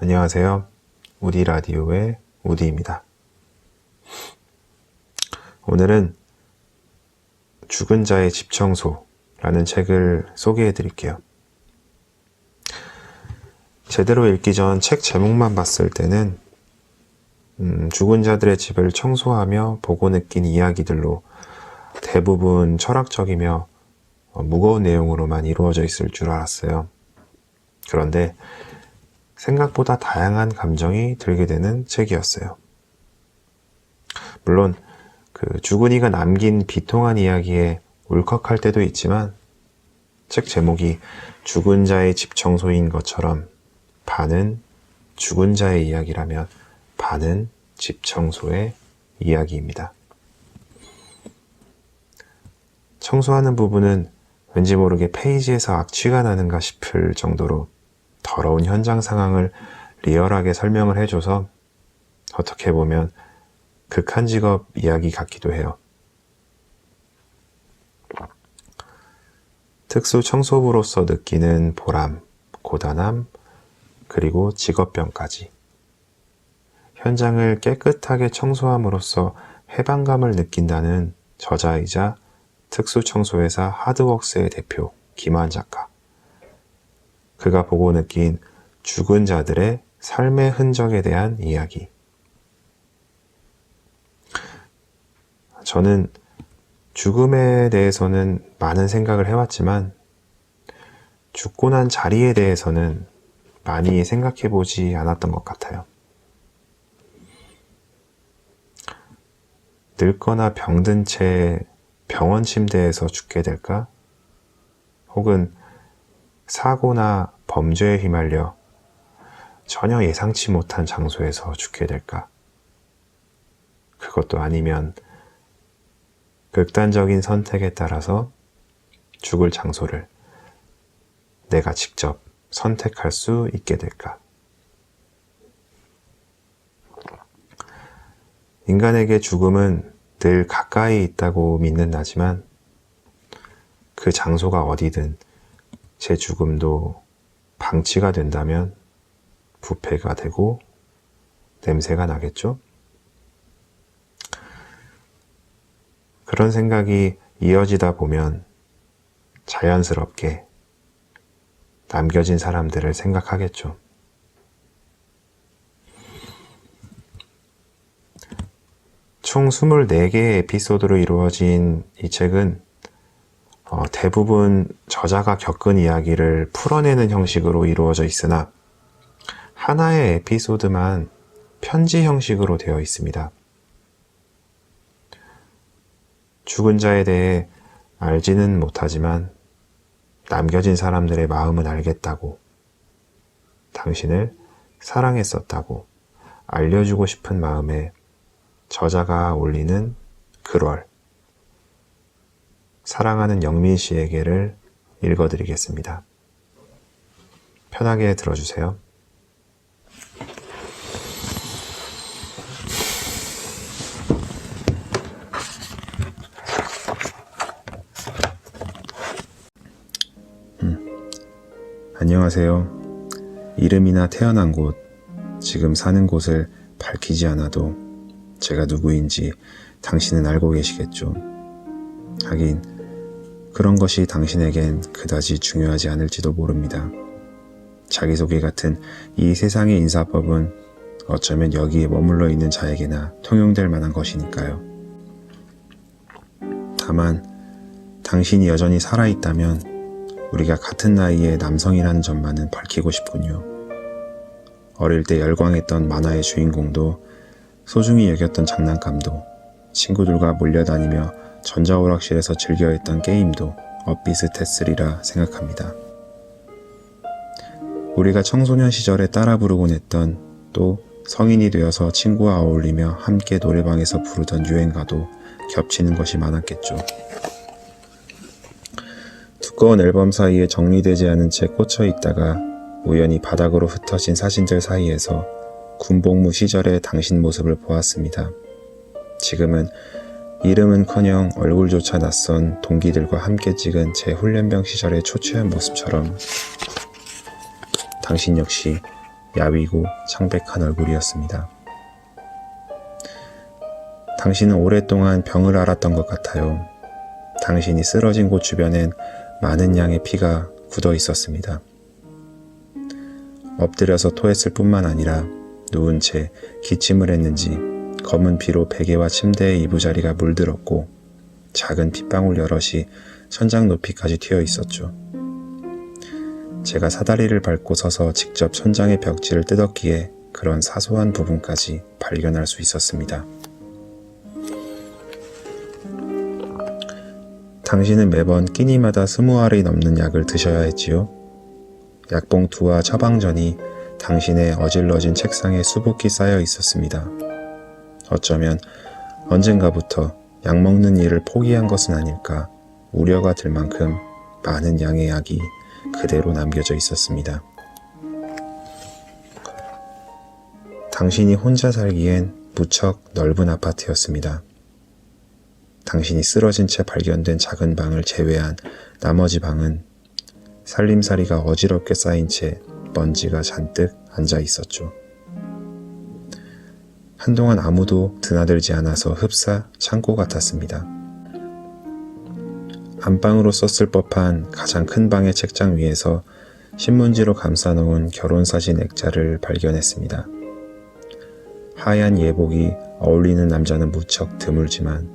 안녕하세요. 우디 라디오의 우디입니다. 오늘은 죽은 자의 집 청소라는 책을 소개해 드릴게요. 제대로 읽기 전 책 제목만 봤을 때는 죽은 자들의 집을 청소하며 보고 느낀 이야기들로 대부분 철학적이며 무거운 내용으로만 이루어져 있을 줄 알았어요. 그런데 생각보다 다양한 감정이 들게 되는 책이었어요. 물론 그 죽은 이가 남긴 비통한 이야기에 울컥할 때도 있지만 책 제목이 죽은 자의 집 청소인 것처럼 반은 죽은 자의 이야기라면 반은 집 청소의 이야기입니다. 청소하는 부분은 왠지 모르게 페이지에서 악취가 나는가 싶을 정도로 더러운 현장 상황을 리얼하게 설명을 해줘서 어떻게 보면 극한 직업 이야기 같기도 해요. 특수 청소부로서 느끼는 보람, 고단함, 그리고 직업병까지. 현장을 깨끗하게 청소함으로써 해방감을 느낀다는 저자이자 특수청소회사 하드웍스의 대표 김환 작가. 그가 보고 느낀 죽은 자들의 삶의 흔적에 대한 이야기. 저는 죽음에 대해서는 많은 생각을 해왔지만 죽고 난 자리에 대해서는 많이 생각해보지 않았던 것 같아요. 늙거나 병든 채 병원 침대에서 죽게 될까? 혹은 사고나 범죄에 휘말려 전혀 예상치 못한 장소에서 죽게 될까? 그것도 아니면 극단적인 선택에 따라서 죽을 장소를 내가 직접 선택할 수 있게 될까? 인간에게 죽음은 늘 가까이 있다고 믿는 나지만 그 장소가 어디든 제 죽음도 방치가 된다면 부패가 되고 냄새가 나겠죠? 그런 생각이 이어지다 보면 자연스럽게 남겨진 사람들을 생각하겠죠. 총 24개의 에피소드로 이루어진 이 책은 대부분 저자가 겪은 이야기를 풀어내는 형식으로 이루어져 있으나 하나의 에피소드만 편지 형식으로 되어 있습니다. 죽은 자에 대해 알지는 못하지만 남겨진 사람들의 마음은 알겠다고, 당신을 사랑했었다고 알려주고 싶은 마음에 저자가 올리는 글월, 사랑하는 영민 씨에게를 읽어드리겠습니다. 편하게 들어주세요. 안녕하세요. 이름이나 태어난 곳, 지금 사는 곳을 밝히지 않아도 제가 누구인지 당신은 알고 계시겠죠. 하긴 그런 것이 당신에겐 그다지 중요하지 않을지도 모릅니다. 자기소개 같은 이 세상의 인사법은 어쩌면 여기에 머물러 있는 자에게나 통용될 만한 것이니까요. 다만 당신이 여전히 살아있다면 우리가 같은 나이의 남성이라는 점만은 밝히고 싶군요. 어릴 때 열광했던 만화의 주인공도, 소중히 여겼던 장난감도, 친구들과 몰려다니며 전자오락실에서 즐겨했던 게임도 엇비슷했으리라 생각합니다. 우리가 청소년 시절에 따라 부르곤 했던, 또 성인이 되어서 친구와 어울리며 함께 노래방에서 부르던 유행가도 겹치는 것이 많았겠죠. 두꺼운 앨범 사이에 정리되지 않은 채 꽂혀 있다가 우연히 바닥으로 흩어진 사진들 사이에서 군복무 시절의 당신 모습을 보았습니다. 지금은 이름은커녕 얼굴조차 낯선 동기들과 함께 찍은 제 훈련병 시절의 초췌한 모습처럼 당신 역시 야위고 창백한 얼굴이었습니다. 당신은 오랫동안 병을 앓았던 것 같아요. 당신이 쓰러진 곳 주변엔 많은 양의 피가 굳어 있었습니다. 엎드려서 토했을 뿐만 아니라 누운 채 기침을 했는지 검은 피로 베개와 침대의 이부자리가 물들었고 작은 핏방울 여럿이 천장 높이까지 튀어 있었죠. 제가 사다리를 밟고 서서 직접 천장의 벽지를 뜯었기에 그런 사소한 부분까지 발견할 수 있었습니다. 당신은 매번 끼니마다 20알이 넘는 약을 드셔야 했지요. 약봉투와 처방전이 당신의 어질러진 책상에 수북히 쌓여 있었습니다. 어쩌면 언젠가부터 약 먹는 일을 포기한 것은 아닐까 우려가 들 만큼 많은 양의 약이 그대로 남겨져 있었습니다. 당신이 혼자 살기엔 무척 넓은 아파트였습니다. 당신이 쓰러진 채 발견된 작은 방을 제외한 나머지 방은 살림살이가 어지럽게 쌓인 채 먼지가 잔뜩 앉아 있었죠. 한동안 아무도 드나들지 않아서 흡사 창고 같았습니다. 안방으로 썼을 법한 가장 큰 방의 책장 위에서 신문지로 감싸놓은 결혼사진 액자를 발견했습니다. 하얀 예복이 어울리는 남자는 무척 드물지만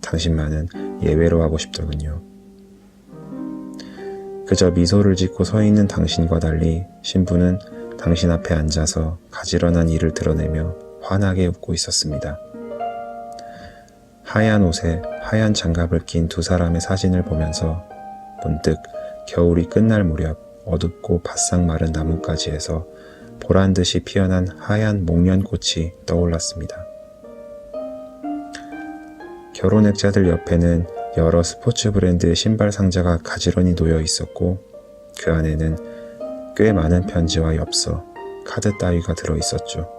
당신만은 예외로 하고 싶더군요. 그저 미소를 짓고 서 있는 당신과 달리 신부는 당신 앞에 앉아서 가지런한 일을 드러내며 환하게 웃고 있었습니다. 하얀 옷에 하얀 장갑을 낀 두 사람의 사진을 보면서 문득 겨울이 끝날 무렵 어둡고 바싹 마른 나뭇가지에서 보란듯이 피어난 하얀 목련꽃이 떠올랐습니다. 결혼 액자들 옆에는 여러 스포츠 브랜드의 신발 상자가 가지런히 놓여 있었고 그 안에는 꽤 많은 편지와 엽서, 카드 따위가 들어있었죠.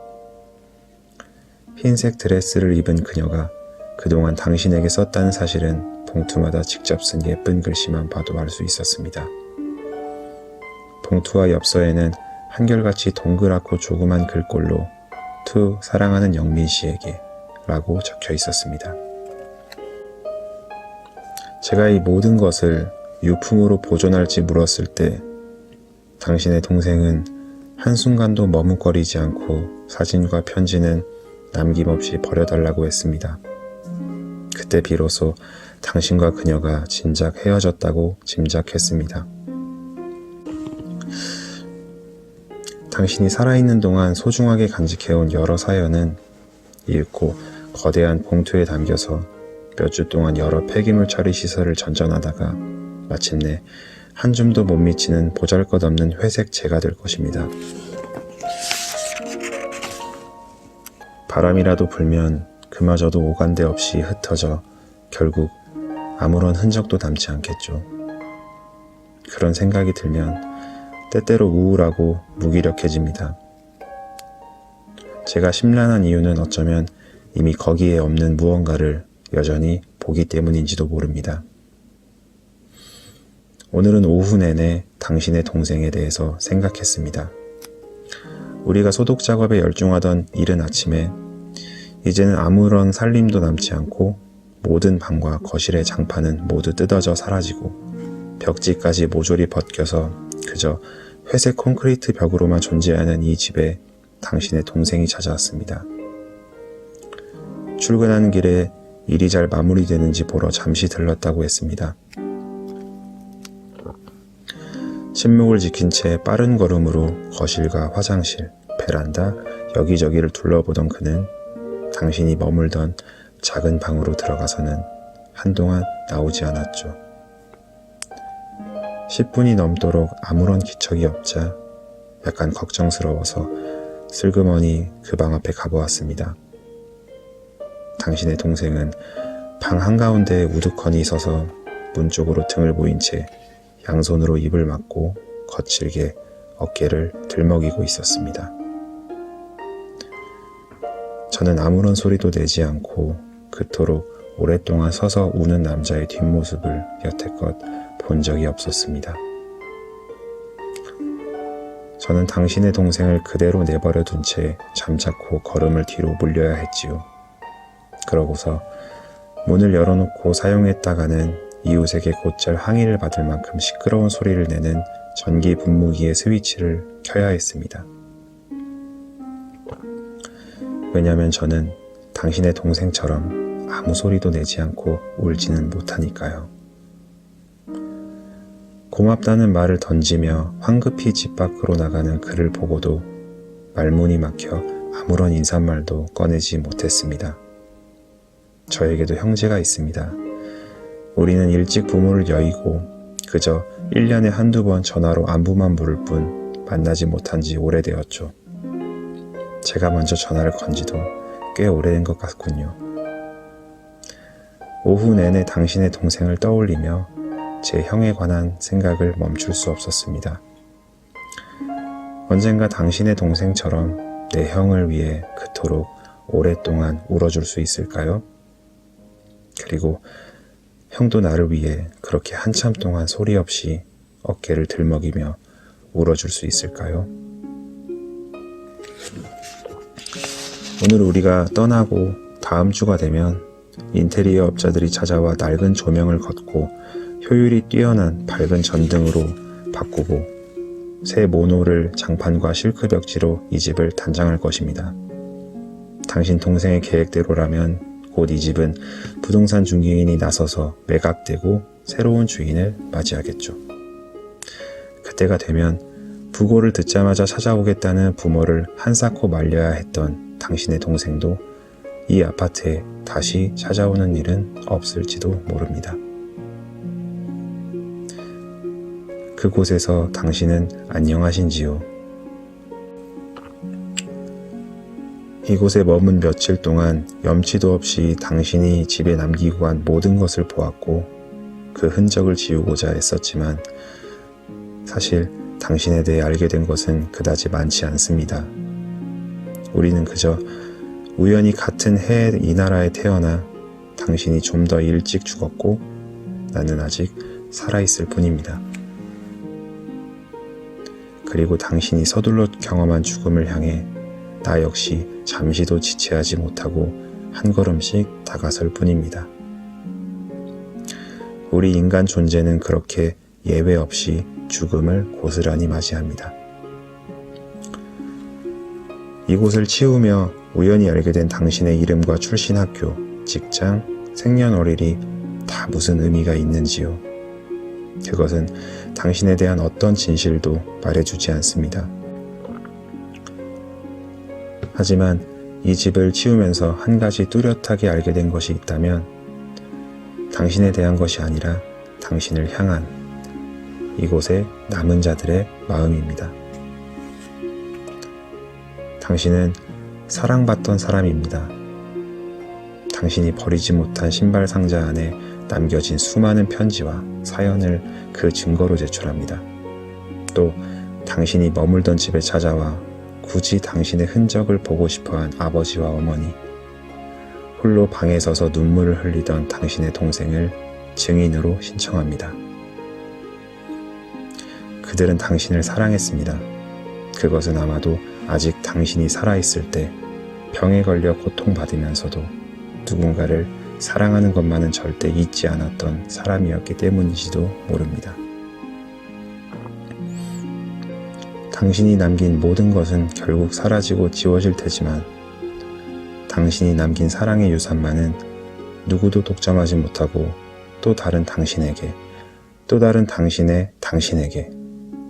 흰색 드레스를 입은 그녀가 그동안 당신에게 썼다는 사실은 봉투마다 직접 쓴 예쁜 글씨만 봐도 알 수 있었습니다. 봉투와 엽서에는 한결같이 동그랗고 조그만 글꼴로 투 사랑하는 영민 씨에게 라고 적혀 있었습니다. 제가 이 모든 것을 유품으로 보존할지 물었을 때 당신의 동생은 한순간도 머뭇거리지 않고 사진과 편지는 남김없이 버려달라고 했습니다. 그때 비로소 당신과 그녀가 진작 헤어졌다고 짐작했습니다. 당신이 살아있는 동안 소중하게 간직해온 여러 사연은 읽고 거대한 봉투에 담겨서 몇 주 동안 여러 폐기물 처리 시설을 전전하다가 마침내 한 줌도 못 미치는 보잘것없는 회색 재가 될 것입니다. 바람이라도 불면 그마저도 오간데 없이 흩어져 결국 아무런 흔적도 남지 않겠죠. 그런 생각이 들면 때때로 우울하고 무기력해집니다. 제가 심란한 이유는 어쩌면 이미 거기에 없는 무언가를 여전히 보기 때문인지도 모릅니다. 오늘은 오후 내내 당신의 동생에 대해서 생각했습니다. 우리가 소독 작업에 열중하던 이른 아침에 이제는 아무런 살림도 남지 않고 모든 방과 거실의 장판은 모두 뜯어져 사라지고 벽지까지 모조리 벗겨서 그저 회색 콘크리트 벽으로만 존재하는 이 집에 당신의 동생이 찾아왔습니다. 출근하는 길에 일이 잘 마무리되는지 보러 잠시 들렀다고 했습니다. 침묵을 지킨 채 빠른 걸음으로 거실과 화장실, 베란다, 여기저기를 둘러보던 그는 당신이 머물던 작은 방으로 들어가서는 한동안 나오지 않았죠. 10분이 넘도록 아무런 기척이 없자 약간 걱정스러워서 슬그머니 그 방 앞에 가보았습니다. 당신의 동생은 방 한가운데에 우두커니 서서 문 쪽으로 등을 보인 채 양손으로 입을 막고 거칠게 어깨를 들먹이고 있었습니다. 저는 아무런 소리도 내지 않고 그토록 오랫동안 서서 우는 남자의 뒷모습을 여태껏 본 적이 없었습니다. 저는 당신의 동생을 그대로 내버려 둔 채 잠자코 걸음을 뒤로 물려야 했지요. 그러고서 문을 열어놓고 사용했다가는 이웃에게 곧잘 항의를 받을 만큼 시끄러운 소리를 내는 전기 분무기의 스위치를 켜야 했습니다. 왜냐면 저는 당신의 동생처럼 아무 소리도 내지 않고 울지는 못하니까요. 고맙다는 말을 던지며 황급히 집 밖으로 나가는 그를 보고도 말문이 막혀 아무런 인사말도 꺼내지 못했습니다. 저에게도 형제가 있습니다. 우리는 일찍 부모를 여의고 그저 1년에 한두 번 전화로 안부만 물을 뿐 만나지 못한 지 오래되었죠. 제가 먼저 전화를 건 지도 꽤 오래된 것 같군요. 오후 내내 당신의 동생을 떠올리며 제 형에 관한 생각을 멈출 수 없었습니다. 언젠가 당신의 동생처럼 내 형을 위해 그토록 오랫동안 울어줄 수 있을까요? 그리고 형도 나를 위해 그렇게 한참 동안 소리 없이 어깨를 들먹이며 울어줄 수 있을까요? 오늘 우리가 떠나고 다음 주가 되면 인테리어 업자들이 찾아와 낡은 조명을 걷고 효율이 뛰어난 밝은 전등으로 바꾸고 새 모노를 장판과 실크 벽지로 이 집을 단장할 것입니다. 당신 동생의 계획대로라면 곧 이 집은 부동산 중개인이 나서서 매각되고 새로운 주인을 맞이하겠죠. 그때가 되면 부고를 듣자마자 찾아오겠다는 부모를 한사코 말려야 했던 당신의 동생도 이 아파트에 다시 찾아오는 일은 없을지도 모릅니다. 그곳에서 당신은 안녕하신지요? 이곳에 머문 며칠 동안 염치도 없이 당신이 집에 남기고 간 모든 것을 보았고 그 흔적을 지우고자 애썼지만 사실 당신에 대해 알게 된 것은 그다지 많지 않습니다. 우리는 그저 우연히 같은 해에 이 나라에 태어나 당신이 좀 더 일찍 죽었고 나는 아직 살아있을 뿐입니다. 그리고 당신이 서둘러 경험한 죽음을 향해 나 역시 잠시도 지체하지 못하고 한 걸음씩 다가설 뿐입니다. 우리 인간 존재는 그렇게 예외 없이 죽음을 고스란히 맞이합니다. 이곳을 치우며 우연히 알게 된 당신의 이름과 출신 학교, 직장, 생년월일이 다 무슨 의미가 있는지요. 그것은 당신에 대한 어떤 진실도 말해주지 않습니다. 하지만 이 집을 치우면서 한 가지 뚜렷하게 알게 된 것이 있다면 당신에 대한 것이 아니라 당신을 향한 이곳의 남은 자들의 마음입니다. 당신은 사랑받던 사람입니다. 당신이 버리지 못한 신발 상자 안에 남겨진 수많은 편지와 사연을 그 증거로 제출합니다. 또 당신이 머물던 집에 찾아와 굳이 당신의 흔적을 보고 싶어한 아버지와 어머니, 홀로 방에 서서 눈물을 흘리던 당신의 동생을 증인으로 신청합니다. 그들은 당신을 사랑했습니다. 그것은 아마도 아직 당신이 살아있을 때 병에 걸려 고통받으면서도 누군가를 사랑하는 것만은 절대 잊지 않았던 사람이었기 때문인지도 모릅니다. 당신이 남긴 모든 것은 결국 사라지고 지워질 테지만 당신이 남긴 사랑의 유산만은 누구도 독점하지 못하고 또 다른 당신에게, 또 다른 당신의 당신에게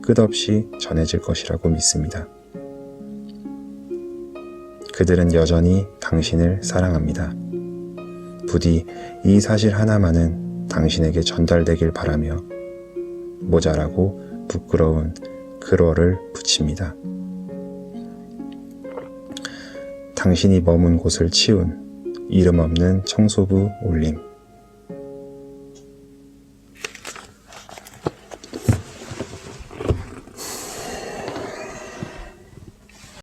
끝없이 전해질 것이라고 믿습니다. 그들은 여전히 당신을 사랑합니다. 부디 이 사실 하나만은 당신에게 전달되길 바라며 모자라고 부끄러운 글월을 붙입니다. 당신이 머문 곳을 치운 이름 없는 청소부 울림.